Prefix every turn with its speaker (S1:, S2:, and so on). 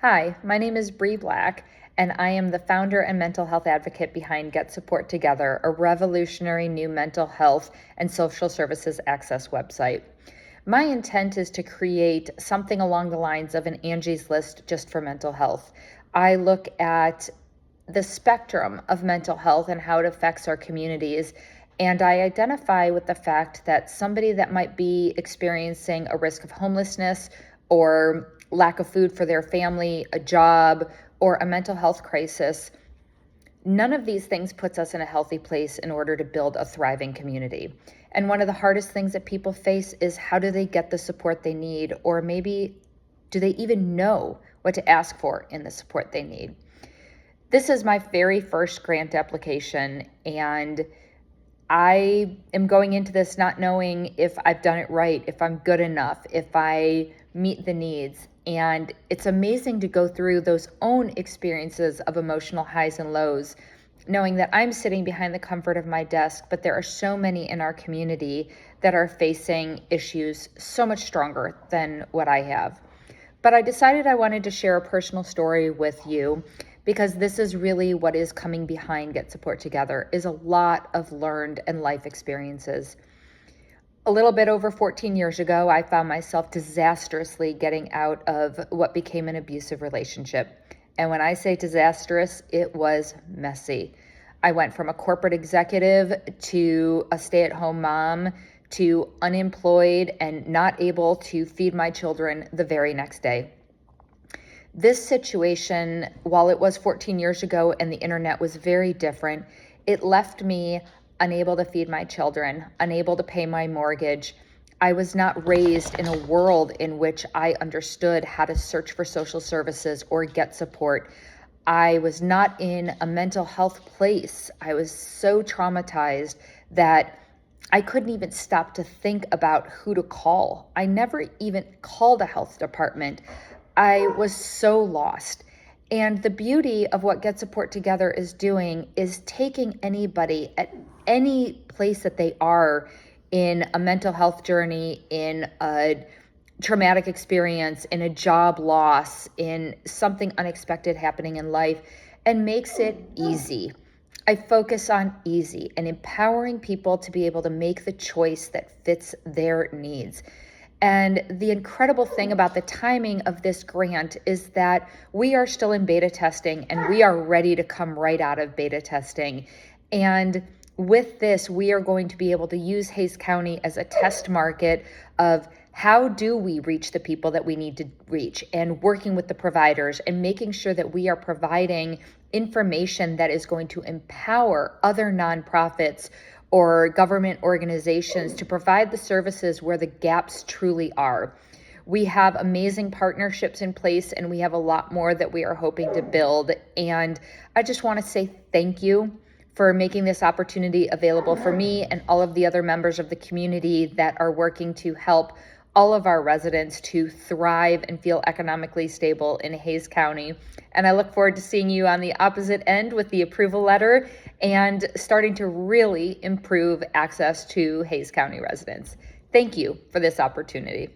S1: Hi, my name is Brea Black, and I am the founder and mental health advocate behind Get Support Together, a revolutionary new mental health and social services access website. My intent is to create something along the lines of an Angie's List just for mental health. I look at the spectrum of mental health and how it affects our communities. And I identify with the fact that somebody that might be experiencing a risk of homelessness or lack of food for their family, a job, or a mental health crisis, none of these things puts us in a healthy place in order to build a thriving community. And one of the hardest things that people face is how do they get the support they need, or maybe do they even know what to ask for in the support they need? This is my very first grant application, and I am going into this not knowing if I've done it right, if I'm good enough, if I meet the needs. And it's amazing to go through those own experiences of emotional highs and lows, knowing that I'm sitting behind the comfort of my desk, but there are so many in our community that are facing issues so much stronger than what I have. But I decided I wanted to share a personal story with you because this is really what is coming behind Get Support Together, is a lot of learned and life experiences. A little bit over 14 years ago, I found myself disastrously getting out of what became an abusive relationship. And when I say disastrous, it was messy. I went from a corporate executive to a stay-at-home mom to unemployed and not able to feed my children the very next day. This situation, while it was 14 years ago and the internet was very different, it left me unable to feed my children, unable to pay my mortgage. I was not raised in a world in which I understood how to search for social services or get support. I was not in a mental health place. I was so traumatized that I couldn't even stop to think about who to call. I never even called a health department. I was so lost. And the beauty of what Get Support Together is doing is taking anybody at any place that they are in a mental health journey, in a traumatic experience, in a job loss, in something unexpected happening in life, and makes it easy. I focus on easy and empowering people to be able to make the choice that fits their needs. And the incredible thing about the timing of this grant is that we are still in beta testing and we are ready to come right out of beta testing. And with this, we are going to be able to use Hays County as a test market of how do we reach the people that we need to reach, and working with the providers and making sure that we are providing information that is going to empower other nonprofits or government organizations to provide the services where the gaps truly are. We have amazing partnerships in place, and we have a lot more that we are hoping to build. And I just want to say thank you for making this opportunity available for me and all of the other members of the community that are working to help all of our residents to thrive and feel economically stable in Hays County. And I look forward to seeing you on the opposite end with the approval letter and starting to really improve access to Hays County residents. Thank you for this opportunity.